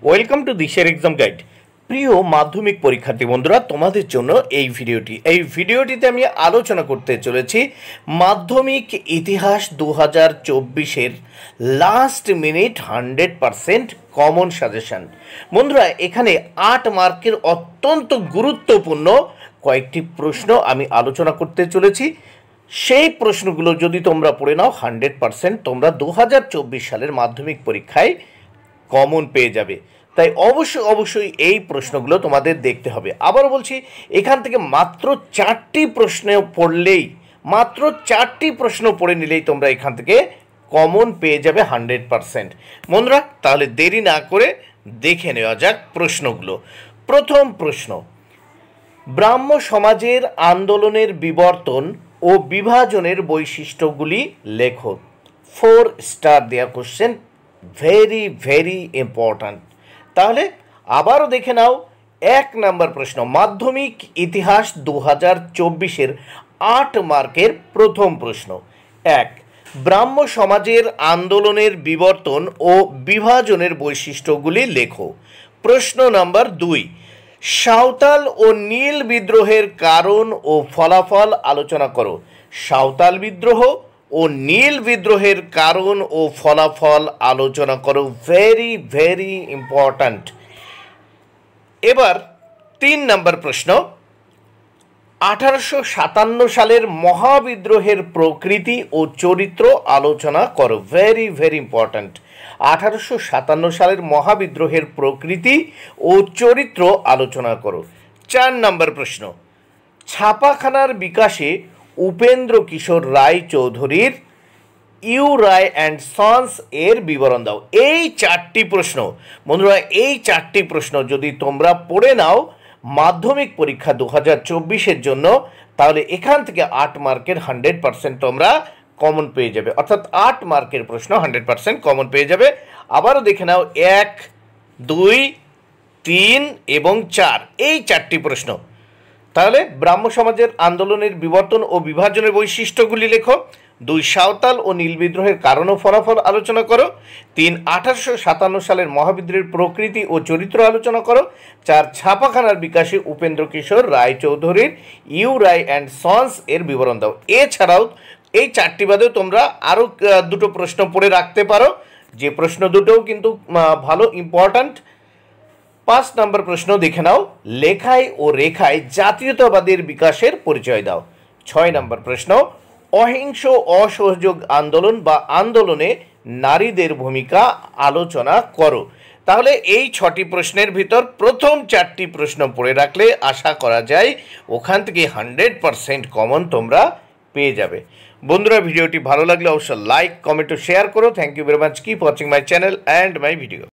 Welcome to দিশের exam guide. প্রিয় মাধ্যমিক পরীক্ষার্থী বন্ধুরা, তোমাদের জন্য এই ভিডিওটিতে আমি আলোচনা করতে চলেছি মাধ্যমিক ইতিহাস 2024-এর লাস্ট মিনিট 100% কমন সাজেশন। বন্ধুরা, এখানে 8 মার্কের অত্যন্ত গুরুত্বপূর্ণ কয়েকটি প্রশ্ন আমি আলোচনা করতে চলেছি। সেই প্রশ্নগুলো যদি তোমরা পড়ে নাও 100% তোমরা 2024 সালের মাধ্যমিক পরীক্ষায় কমন পেয়ে যাবে। তাই অবশ্যই এই প্রশ্নগুলো তোমাদের দেখতে হবে। আবার বলছি, এখান থেকে মাত্র 4টি প্রশ্ন পড়ে নিলেই তোমরা এখান থেকে কমন পেয়ে যাবে 100%। বন্ধুরা, তাহলে দেরি না করে দেখে নেওয়া যাক প্রশ্নগুলো। প্রথম প্রশ্ন, ব্রাহ্ম সমাজের আন্দোলনের বিবর্তন ও বিভাজনের বৈশিষ্ট্যগুলি লেখো। 4 স্টার দেওয়া কোশ্চেন, ভেরি ইম্পর্ট্যান্ট। তাহলে আবারও দেখে নাও 1 নম্বর প্রশ্ন, মাধ্যমিক ইতিহাস 2024-এর 8 মার্কের প্রথম প্রশ্ন। 1, ব্রাহ্ম সমাজের আন্দোলনের বিবর্তন ও বিভাজনের বৈশিষ্ট্যগুলি লেখো। প্রশ্ন নাম্বার 2, সাঁওতাল ও নীল বিদ্রোহের কারণ ও ফলাফল আলোচনা করো। সাঁওতাল বিদ্রোহ ও নীল বিদ্রোহের কারণ ও ফলাফল আলোচনা করো। Very important. এবার 3 নম্বর প্রশ্ন, 1857 সালের মহাবিদ্রোহের প্রকৃতি ও চরিত্র আলোচনা করো। Very important. 1857 সালের মহাবিদ্রোহের প্রকৃতি ও চরিত্র আলোচনা করো। 4 নম্বর প্রশ্ন, ছাপাখানার বিকাশে উপেন্দ্র কিশোর রায় চৌধুরীর ইউ রায় অ্যান্ড সন্স এর বিবরণ দাও। এই 4টি প্রশ্ন বন্ধুরা, এই 4টি প্রশ্ন যদি তোমরা পড়ে নাও মাধ্যমিক পরীক্ষা 2024-এর জন্য, তাহলে এখান থেকে 8 মার্কের 100% তোমরা কমন পেয়ে যাবে। অর্থাৎ 8 মার্কের প্রশ্ন 100% কমন পেয়ে যাবে। আবারও দেখে নাও 1, 2, 3 এবং 4, এই 4টি প্রশ্ন। তাহলে ব্রাহ্ম সমাজের আন্দোলনের বিবর্তন ও বিভাজনের বৈশিষ্ট্যগুলি লেখো। 2, সাঁওতাল ও নীল বিদ্রোহের কারণ ও ফলাফল আলোচনা করো। 3, 1857 সালের মহাবিদ্রোহের প্রকৃতি ও চরিত্র আলোচনা করো। 4, ছাপাখানার বিকাশে উপেন্দ্র কিশোর রায় চৌধুরীর ইউ রায় অ্যান্ড সন্স এর বিবরণ দাও। এছাড়াও এই 4টি বাদেও তোমরা আরও 2টো প্রশ্ন পড়ে রাখতে পারো, যে প্রশ্ন দুটোও কিন্তু ভালো ইম্পর্ট্যান্ট। 5 নম্বর প্রশ্ন দেখে নাও, লেখায় ও রেখায় জাতীয়তাবাদের বিকাশের পরিচয় দাও। 6 নম্বর প্রশ্ন, অহিংস অসহযোগ আন্দোলন বা আন্দোলনে নারীদের ভূমিকা আলোচনা করো। তাহলে এই 6টি প্রশ্নের ভিতর প্রথম 4টি প্রশ্ন পড়ে রাখলে আশা করা যায় ওখান থেকে 100% কমন তোমরা পেয়ে যাবে। বন্ধুরা, ভিডিওটি ভালো লাগলে অবশ্যই লাইক, কমেন্ট ও শেয়ার করো। Thank you very much. Keep watching my channel and my video.